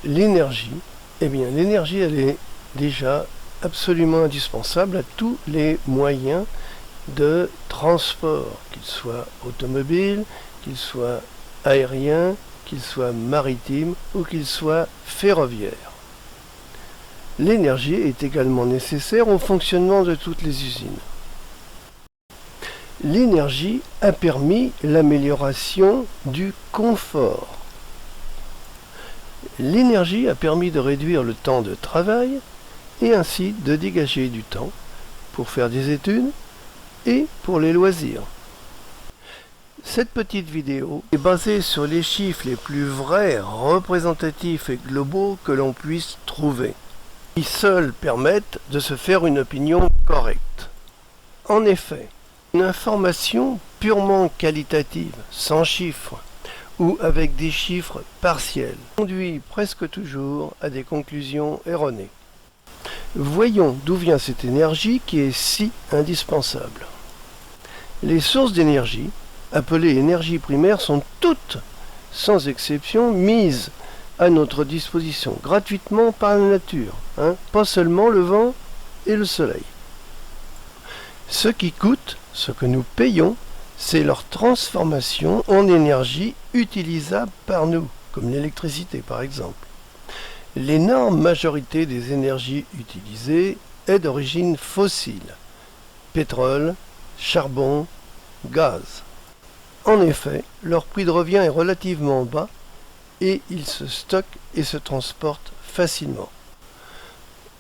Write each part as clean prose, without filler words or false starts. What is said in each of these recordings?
L'énergie, eh bien l'énergie elle est déjà absolument indispensable à tous les moyens de transport, qu'ils soient automobiles, qu'ils soient aériens, qu'ils soient maritimes ou qu'ils soient ferroviaires. L'énergie est également nécessaire au fonctionnement de toutes les usines. L'énergie a permis l'amélioration du confort. L'énergie a permis de réduire le temps de travail et ainsi de dégager du temps pour faire des études et pour les loisirs. Cette petite vidéo est basée sur les chiffres les plus vrais, représentatifs et globaux que l'on puisse trouver, qui seuls permettent de se faire une opinion correcte. En effet, une information purement qualitative, sans chiffres, ou avec des chiffres partiels, conduit presque toujours à des conclusions erronées. Voyons d'où vient cette énergie qui est si indispensable. Les sources d'énergie, appelées énergie primaire, sont toutes, sans exception, mises à notre disposition gratuitement par la nature, pas seulement le vent et le soleil. Ce qui coûte, ce que nous payons, c'est leur transformation en énergie utilisable par nous, comme l'électricité par exemple. L'énorme majorité des énergies utilisées est d'origine fossile, pétrole, charbon, gaz. En effet, leur prix de revient est relativement bas et ils se stockent et se transportent facilement.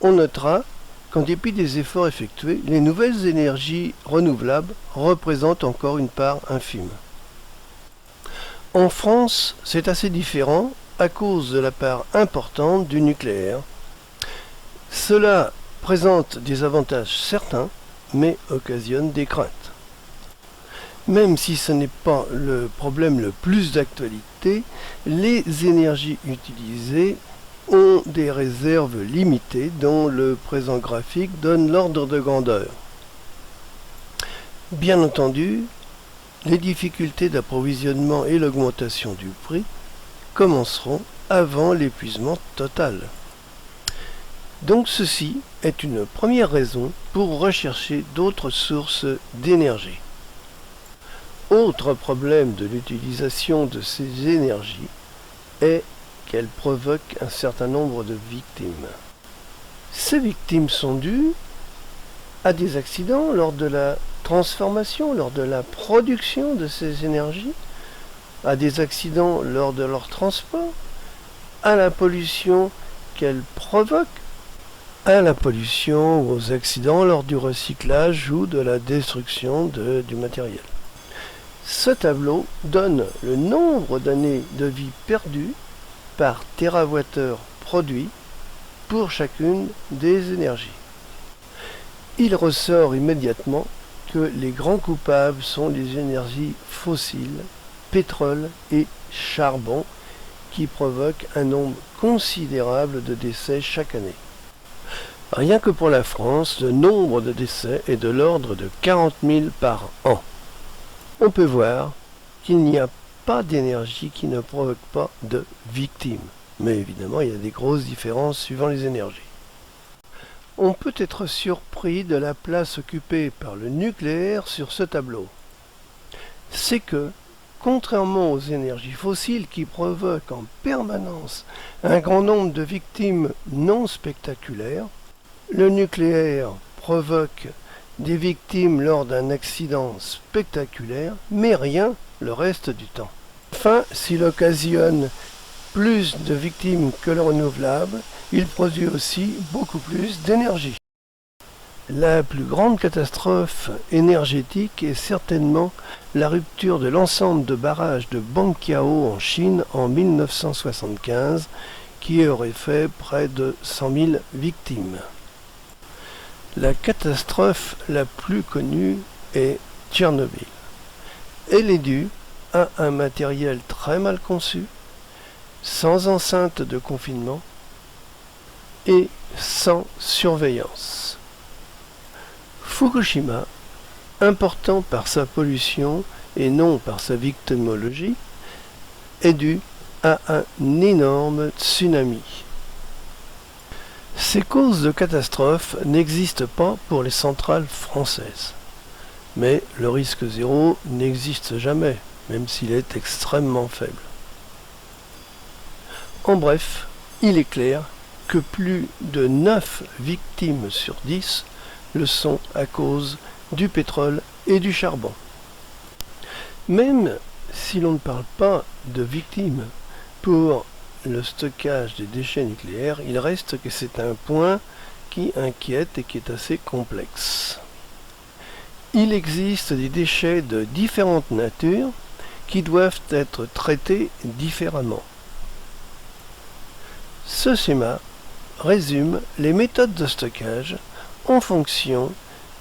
On notera qu'en dépit des efforts effectués, les nouvelles énergies renouvelables représentent encore une part infime. En France, c'est assez différent à cause de la part importante du nucléaire. Cela présente des avantages certains, mais occasionne des craintes. Même si ce n'est pas le problème le plus d'actualité, les énergies utilisées ont des réserves limitées dont le présent graphique donne l'ordre de grandeur. Bien entendu, les difficultés d'approvisionnement et l'augmentation du prix commenceront avant l'épuisement total. Donc ceci est une première raison pour rechercher d'autres sources d'énergie. Autre problème de l'utilisation de ces énergies est qu'elle provoque un certain nombre de victimes. Ces victimes sont dues à des accidents lors de la transformation, lors de la production de ces énergies, à des accidents lors de leur transport, à la pollution qu'elles provoquent, à la pollution ou aux accidents lors du recyclage ou de la destruction du matériel. Ce tableau donne le nombre d'années de vie perdues par térawattheure produit pour chacune des énergies. Il ressort immédiatement que les grands coupables sont les énergies fossiles, pétrole et charbon, qui provoquent un nombre considérable de décès chaque année. Rien que pour la France, le nombre de décès est de l'ordre de 40 000 par an. On peut voir qu'il n'y a pas d'énergie qui ne provoque pas de victimes. Mais évidemment, il y a des grosses différences suivant les énergies. On peut être surpris de la place occupée par le nucléaire sur ce tableau. C'est que, contrairement aux énergies fossiles qui provoquent en permanence un grand nombre de victimes non spectaculaires, le nucléaire provoque des victimes lors d'un accident spectaculaire, mais rien le reste du temps. Enfin, s'il occasionne plus de victimes que le renouvelable, il produit aussi beaucoup plus d'énergie. La plus grande catastrophe énergétique est certainement la rupture de l'ensemble de barrages de Bangqiao en Chine en 1975, qui aurait fait près de 100 000 victimes. La catastrophe la plus connue est Tchernobyl. Elle est due à un matériel très mal conçu, sans enceinte de confinement et sans surveillance. Fukushima, important par sa pollution et non par sa victimologie, est due à un énorme tsunami. Ces causes de catastrophe n'existent pas pour les centrales françaises. Mais le risque zéro n'existe jamais, même s'il est extrêmement faible. En bref, il est clair que plus de 9 victimes sur 10 le sont à cause du pétrole et du charbon. Même si l'on ne parle pas de victimes pour le stockage des déchets nucléaires, il reste que c'est un point qui inquiète et qui est assez complexe. Il existe des déchets de différentes natures qui doivent être traités différemment. Ce schéma résume les méthodes de stockage en fonction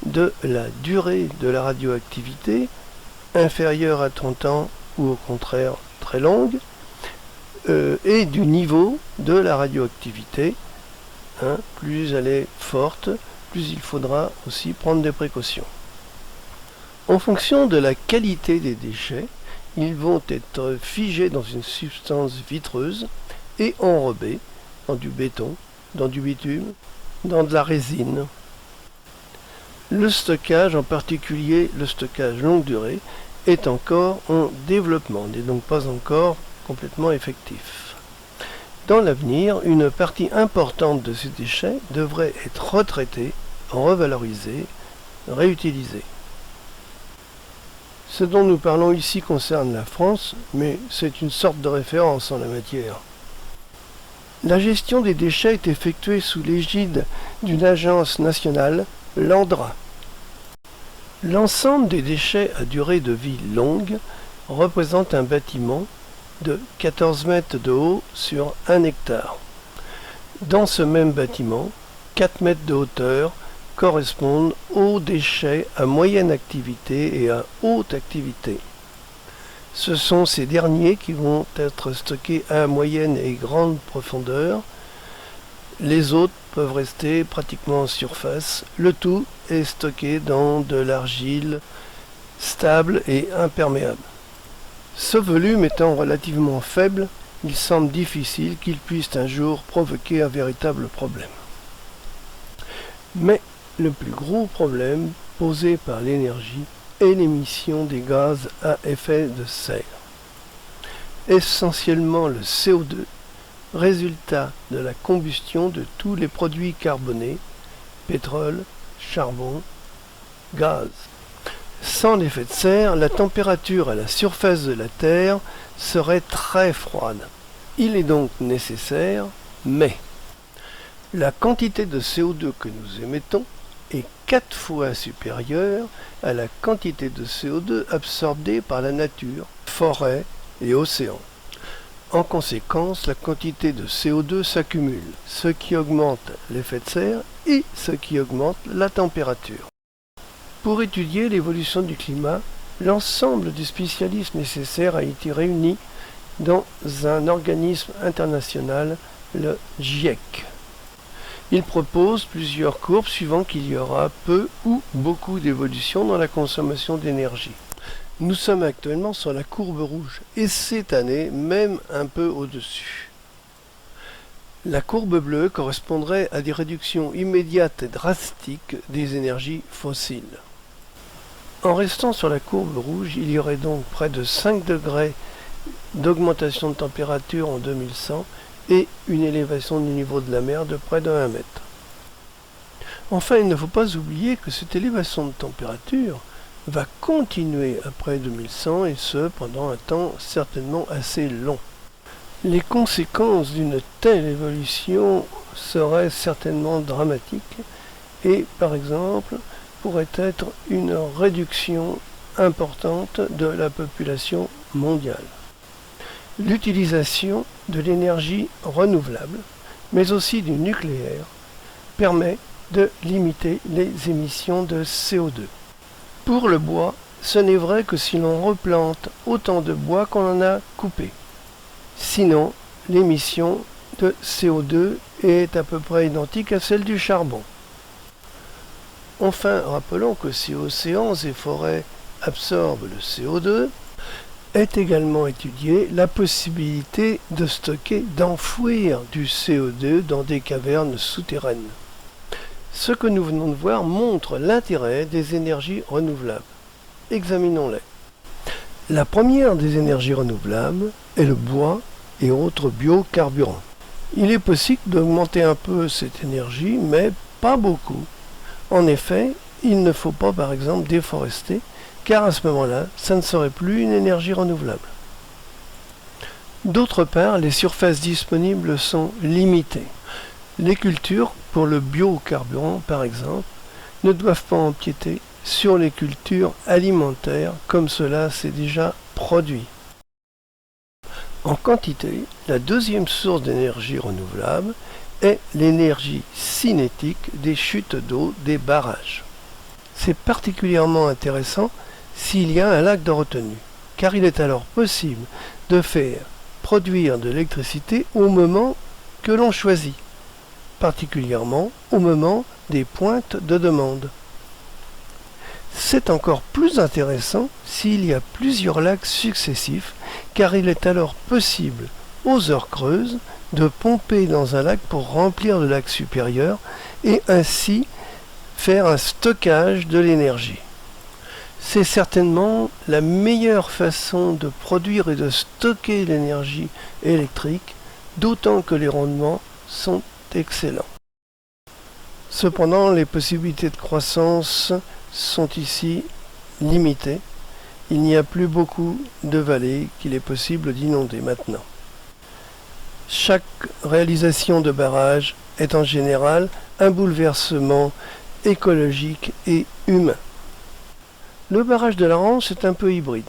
de la durée de la radioactivité, inférieure à 30 ans ou au contraire très longue, et du niveau de la radioactivité. Plus elle est forte, plus il faudra aussi prendre des précautions. En fonction de la qualité des déchets, ils vont être figés dans une substance vitreuse et enrobés dans du béton, dans du bitume, dans de la résine. Le stockage, en particulier le stockage longue durée, est encore en développement, n'est donc pas encore complètement effectif. Dans l'avenir, une partie importante de ces déchets devrait être retraitée, revalorisée, réutilisée. Ce dont nous parlons ici concerne la France, mais c'est une sorte de référence en la matière. La gestion des déchets est effectuée sous l'égide d'une agence nationale, l'ANDRA. L'ensemble des déchets à durée de vie longue représente un bâtiment de 14 mètres de haut sur 1 hectare. Dans ce même bâtiment, 4 mètres de hauteur correspondent aux déchets à moyenne activité et à haute activité. Ce sont ces derniers qui vont être stockés à moyenne et grande profondeur. Les autres peuvent rester pratiquement en surface. Le tout est stocké dans de l'argile stable et imperméable. Ce volume étant relativement faible, il semble difficile qu'il puisse un jour provoquer un véritable problème. Mais le plus gros problème posé par l'énergie est l'émission des gaz à effet de serre. Essentiellement le CO2, résultat de la combustion de tous les produits carbonés, pétrole, charbon, gaz. Sans l'effet de serre, la température à la surface de la Terre serait très froide. Il est donc nécessaire, mais la quantité de CO2 que nous émettons est 4 fois supérieure à la quantité de CO2 absorbée par la nature, forêts et océans. En conséquence, la quantité de CO2 s'accumule, ce qui augmente l'effet de serre et ce qui augmente la température. Pour étudier l'évolution du climat, l'ensemble des spécialistes nécessaires a été réuni dans un organisme international, le GIEC. Il propose plusieurs courbes suivant qu'il y aura peu ou beaucoup d'évolution dans la consommation d'énergie. Nous sommes actuellement sur la courbe rouge et cette année même un peu au-dessus. La courbe bleue correspondrait à des réductions immédiates et drastiques des énergies fossiles. En restant sur la courbe rouge, il y aurait donc près de 5 degrés d'augmentation de température en 2100 et une élévation du niveau de la mer de près de 1 mètre. Enfin, il ne faut pas oublier que cette élévation de température va continuer après 2100 et ce pendant un temps certainement assez long. Les conséquences d'une telle évolution seraient certainement dramatiques et, par exemple, pourrait être une réduction importante de la population mondiale. L'utilisation de l'énergie renouvelable, mais aussi du nucléaire, permet de limiter les émissions de CO2. Pour le bois, ce n'est vrai que si l'on replante autant de bois qu'on en a coupé. Sinon, l'émission de CO2 est à peu près identique à celle du charbon. Enfin, rappelons que si océans et forêts absorbent le CO2, est également étudiée la possibilité de stocker, d'enfouir du CO2 dans des cavernes souterraines. Ce que nous venons de voir montre l'intérêt des énergies renouvelables. Examinons-les. La première des énergies renouvelables est le bois et autres biocarburants. Il est possible d'augmenter un peu cette énergie, mais pas beaucoup. En effet, il ne faut pas par exemple déforester, car à ce moment-là, ça ne serait plus une énergie renouvelable. D'autre part, les surfaces disponibles sont limitées. Les cultures, pour le biocarburant par exemple, ne doivent pas empiéter sur les cultures alimentaires comme cela s'est déjà produit. En quantité, la deuxième source d'énergie renouvelable est l'énergie cinétique des chutes d'eau des barrages. C'est particulièrement intéressant s'il y a un lac de retenue, car il est alors possible de faire produire de l'électricité au moment que l'on choisit, particulièrement au moment des pointes de demande. C'est encore plus intéressant s'il y a plusieurs lacs successifs, car il est alors possible, aux heures creuses, de pomper dans un lac pour remplir le lac supérieur et ainsi faire un stockage de l'énergie. C'est certainement la meilleure façon de produire et de stocker l'énergie électrique, d'autant que les rendements sont excellents. Cependant, les possibilités de croissance sont ici limitées. Il n'y a plus beaucoup de vallées qu'il est possible d'inonder maintenant. Chaque réalisation de barrage est en général un bouleversement écologique et humain. Le barrage de la Rance est un peu hybride,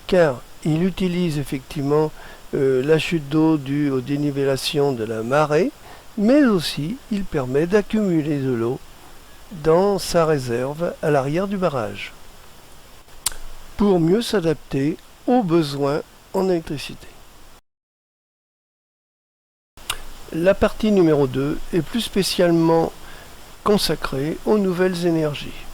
car il utilise effectivement la chute d'eau due aux dénivellations de la marée, mais aussi il permet d'accumuler de l'eau dans sa réserve à l'arrière du barrage, pour mieux s'adapter aux besoins en électricité. La partie numéro 2 est plus spécialement consacrée aux nouvelles énergies.